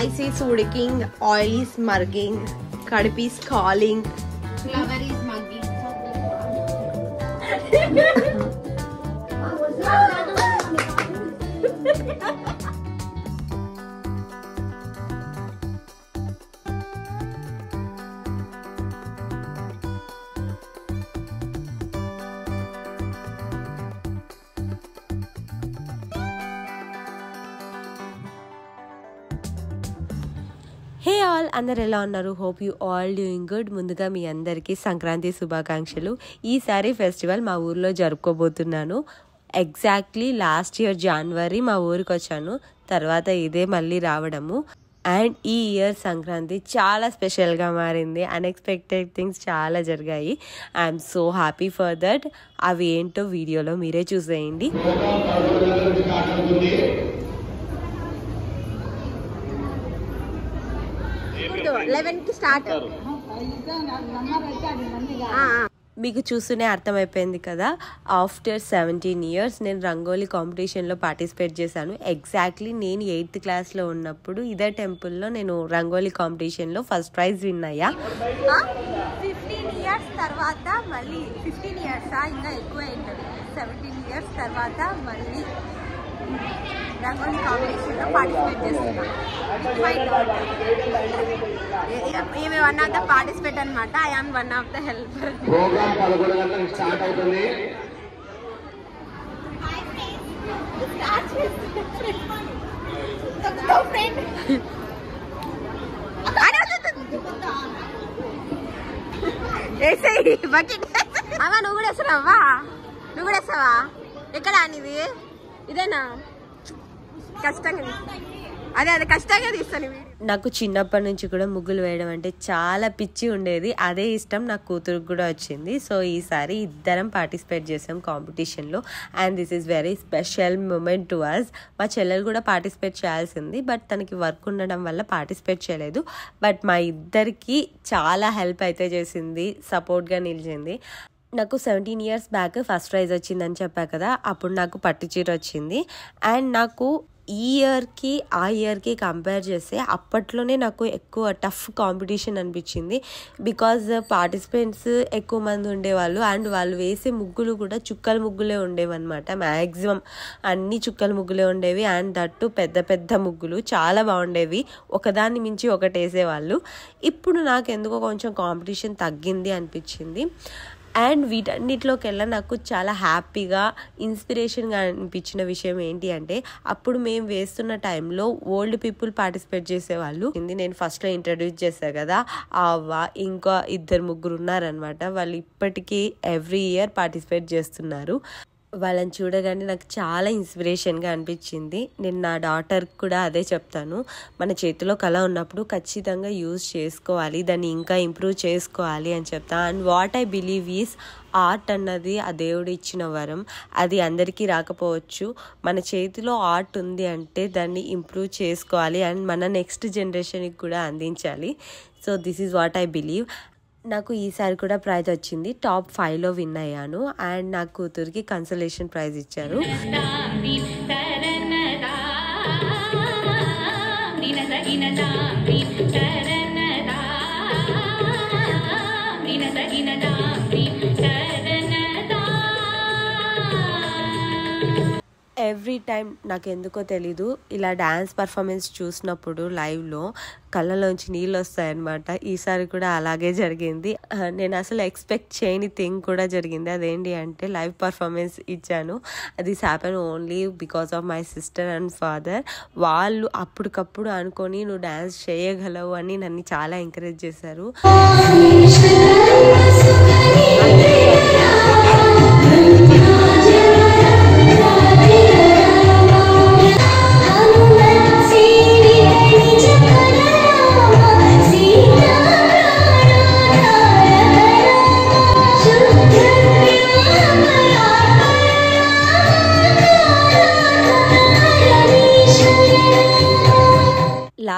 Rice is udiking, oil is murking, Kadip is calling, flower is mugging. Hey all, అందరు ఎలా ఉన్నారు? Hope you all doing good. ముందుగా మీ అందరికీ సంక్రాంతి శుభాకాంక్షలు. ఈసారి ఫెస్టివల్ మా ఊర్లో జరుపుకోబోతున్నాను. ఎగ్జాక్ట్లీ లాస్ట్ ఇయర్ జనవరి మా ఊరికి వచ్చాను, తర్వాత ఇదే మళ్ళీ రావడము. అండ్ ఈ ఇయర్ సంక్రాంతి చాలా స్పెషల్గా మారింది. అన్ఎక్స్పెక్టెడ్ థింగ్స్ చాలా జరిగాయి. I'm so happy for that. అవి ఏంటో వీడియోలో మీరే చూసేయండి. 11 కి స్టార్ట్. మీకు చూస్తూనే అర్థమైపోయింది కదా, ఆఫ్టర్ 17 years నేను రంగోలీ కాంపిటీషన్లో పార్టిసిపేట్ చేశాను. ఎగ్జాక్ట్లీ నేను 8th క్లాస్లో ఉన్నప్పుడు ఇదే టెంపుల్లో నేను రంగోలీ కాంపిటీషన్లో ఫస్ట్ ప్రైజ్ విన్ అయ్యా. 15 years తర్వాత మళ్ళీ 15 years ఇంకా ఎక్కువ అవుతుంది. 17 years తర్వాత మళ్ళీ రంగోలీ కాంపిటీషన్లో పార్టిసిపేట్ చేస్తున్నాను. ఈమె వన్ ఆఫ్ ద పార్టిసిపేట్ అనమాట. I am one of the helper. Programme 11 గంటలకు స్టార్ట్ అవుతుంది. అమ్మా నువ్వు కూడా వేస్తున్నావా? నువ్వు కూడా వేస్తావా? ఎక్కడ అనేది ఇదేనా? కష్టంగా అదే కష్టంగా తీస్తాను. నాకు చిన్నప్పటి నుంచి కూడా ముగ్గులు వేయడం అంటే చాలా పిచ్చి ఉండేది. అదే ఇష్టం నా కూతురుకు కూడా వచ్చింది. సో ఈసారి ఇద్దరం పార్టిసిపేట్ చేసాం కాంపిటీషన్లో. And this is very special moment to us. మా చెల్లెలు కూడా పార్టిసిపేట్ చేయాల్సింది, బట్ తనకి వర్క్ ఉండడం వల్ల పార్టిసిపేట్ చేయలేదు. బట్ మా ఇద్దరికి చాలా హెల్ప్ అయితే చేసింది, సపోర్ట్గా నిలిచింది. నాకు 17 years బ్యాక్ ఫస్ట్ ప్రైజ్ వచ్చిందని చెప్పా కదా, అప్పుడు నాకు పట్టు చీర వచ్చింది. అండ్ నాకు ఈ ఇయర్కి ఆ ఇయర్కి కంపేర్ చేస్తే అప్పట్లోనే నాకు ఎక్కువ టఫ్ కాంపిటీషన్ అనిపించింది. బికాజ్ పార్టిసిపెంట్స్ ఎక్కువ మంది ఉండేవాళ్ళు. అండ్ వాళ్ళు వేసే ముగ్గులు కూడా చుక్కల ముగ్గులే ఉండేవన్నమాట. మ్యాక్సిమం అన్ని చుక్కల ముగ్గులే ఉండేవి. అండ్ దట్టు పెద్ద పెద్ద ముగ్గులు చాలా బాగుండేవి. ఒకదాన్ని మించి ఒకటి వేసేవాళ్ళు. ఇప్పుడు నాకు ఎందుకో కొంచెం కాంపిటీషన్ తగ్గింది అనిపించింది. అండ్ వీటన్నిటిలోకెల్లా నాకు చాలా హ్యాపీగా ఇన్స్పిరేషన్గా అనిపించిన విషయం ఏంటి అంటే, అప్పుడు మేము వేస్తున్న టైంలో ఓల్డ్ పీపుల్ పార్టిసిపేట్ చేసేవాళ్ళు. నేను ఫస్ట్లో ఇంట్రడ్యూస్ చేశాను కదా, ఇంకా 2-3 ఉన్నారనమాట. వాళ్ళు ఇప్పటికీ ఎవ్రీ ఇయర్ పార్టిసిపేట్ చేస్తున్నారు. వాళ్ళని చూడగానే నాకు చాలా ఇన్స్పిరేషన్గా అనిపించింది. నేను నా డాటర్కి కూడా అదే చెప్తాను, మన చేతిలో కళ ఉన్నప్పుడు ఖచ్చితంగా యూజ్ చేసుకోవాలి, దాన్ని ఇంకా ఇంప్రూవ్ చేసుకోవాలి అని చెప్తాను. And what I believe is, art అన్నది ఆ దేవుడు ఇచ్చిన వరం. అది అందరికీ రాకపోవచ్చు. మన చేతిలో ఆర్ట్ ఉంది అంటే దాన్ని ఇంప్రూవ్ చేసుకోవాలి అండ్ మన నెక్స్ట్ జనరేషన్కి కూడా అందించాలి. So this is what I believe. నాకు ఈసారి కూడా ప్రైజ్ వచ్చింది. టాప్ 5లో విన్ అయ్యాను. అండ్ నా కూతురికి కన్సలేషన్ ప్రైజ్ ఇచ్చారు. ఎవ్రీ టైం నాకు ఎందుకో తెలీదు, ఇలా డ్యాన్స్ పర్ఫార్మెన్స్ చూసినప్పుడు లైవ్లో కళ్ళలోంచి నీళ్ళు వస్తాయన్నమాట. ఈసారి కూడా అలాగే జరిగింది. నేను అసలు ఎక్స్పెక్ట్ చేయని థింగ్ కూడా జరిగింది. అదేంటి అంటే లైవ్ పర్ఫార్మెన్స్ ఇచ్చాను. This happen only because of my sister and father. వాళ్ళు అప్పటికప్పుడు అనుకొని నువ్వు డ్యాన్స్ చేయగలవు అని నన్ను చాలా ఎంకరేజ్ చేశారు.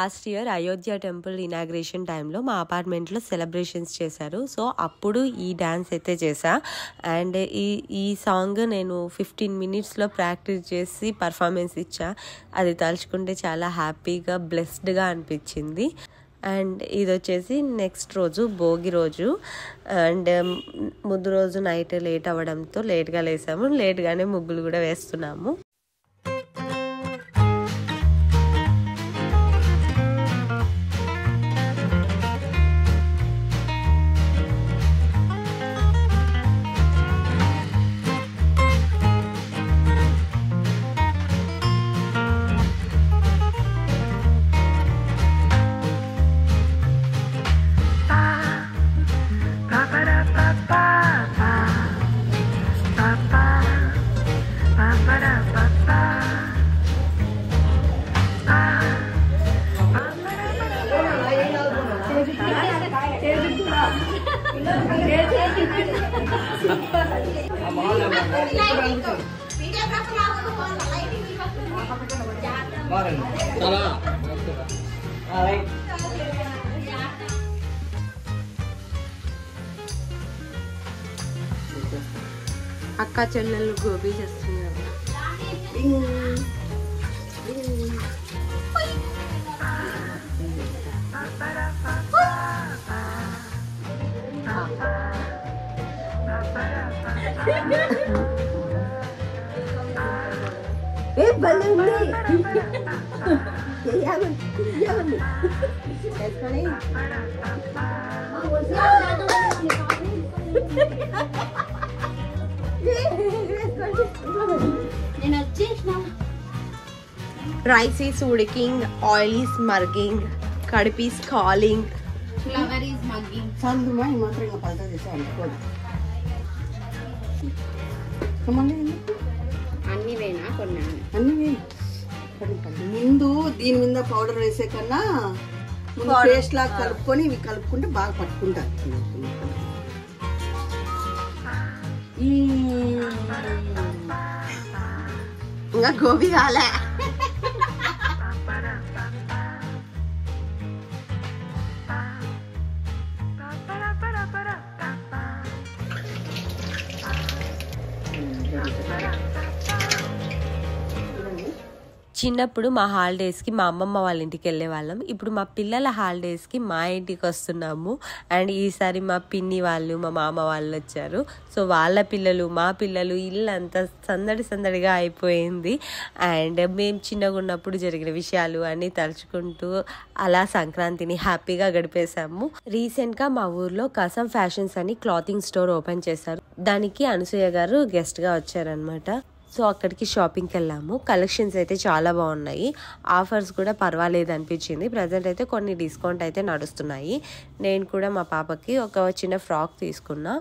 Last year Ayodhya temple inauguration టైంలో మా అపార్ట్మెంట్లో సెలబ్రేషన్స్ చేశారు. సో అప్పుడు ఈ డ్యాన్స్ అయితే చేశా. అండ్ ఈ సాంగ్ నేను 15 minutesలో ప్రాక్టీస్ చేసి పర్ఫార్మెన్స్ ఇచ్చా. అది తలుచుకుంటే చాలా హ్యాపీగా బ్లెస్డ్గా అనిపించింది. అండ్ ఇది వచ్చేసి నెక్స్ట్ రోజు భోగి రోజు. అండ్ ముందు రోజు నైట్ లేట్ అవ్వడంతో లేట్గా లేసాము. లేట్గానే ముగ్గులు కూడా వేస్తున్నాము. అక్క చెల్లెళ్ళు గోబీ చేస్తున్నారు. Rice is udiking, oil is murking, కడుపు is calling. Flower is mugging. అన్ని వేనా కొన్నా ముందు దీని మీద పౌడర్ వేసే కన్నా ముందు పేస్ట్ లాగా కలుపుకొని ఇవి కలుపుకుంటే బాగా పట్టుకుంటారు. ఇంకా గోబీ కాలే. చిన్నప్పుడు మా హాలిడేస్కి మా అమ్మమ్మ వాళ్ళ ఇంటికి వెళ్ళే వాళ్ళం. ఇప్పుడు మా పిల్లల హాలిడేస్కి మా ఇంటికి వస్తున్నాము. అండ్ ఈసారి మా పిన్ని వాళ్ళు మా మామ వాళ్ళు వచ్చారు. సో వాళ్ళ పిల్లలు మా పిల్లలు ఇల్లంతా సందడిగా అయిపోయింది. అండ్ మేము చిన్నగా ఉన్నప్పుడు జరిగిన విషయాలు అన్నీ తలుచుకుంటూ అలా సంక్రాంతిని హ్యాపీగా గడిపేశాము. రీసెంట్గా మా ఊర్లో కసం ఫ్యాషన్స్ అని క్లాతింగ్ స్టోర్ ఓపెన్ చేశారు. దానికి అనసూయ గారు గెస్ట్గా వచ్చారనమాట. సో అక్కడికి షాపింగ్కి వెళ్ళాము. కలెక్షన్స్ అయితే చాలా బాగున్నాయి. ఆఫర్స్ కూడా పర్వాలేదు అనిపించింది. ప్రజెంట్ అయితే కొన్ని డిస్కౌంట్ అయితే నడుస్తున్నాయి. నేను కూడా మా పాపకి ఒక చిన్న ఫ్రాక్ తీసుకున్నా.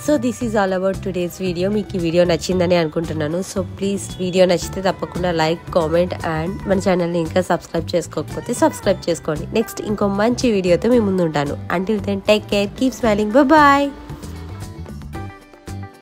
So this is all about today's video. మీకు ఈ వీడియో నచ్చిందని అనుకుంటున్నాను. సో ప్లీజ్ వీడియో నచ్చితే తప్పకుండా లైక్, కామెంట్ అండ్ మన ఛానల్ని ఇంకా సబ్స్క్రైబ్ చేసుకోకపోతే సబ్స్క్రైబ్ చేసుకోండి. నెక్స్ట్ ఇంకో మంచి వీడియోతో మీ ముందు ఉంటాను. Until then take care, keep smiling, bye.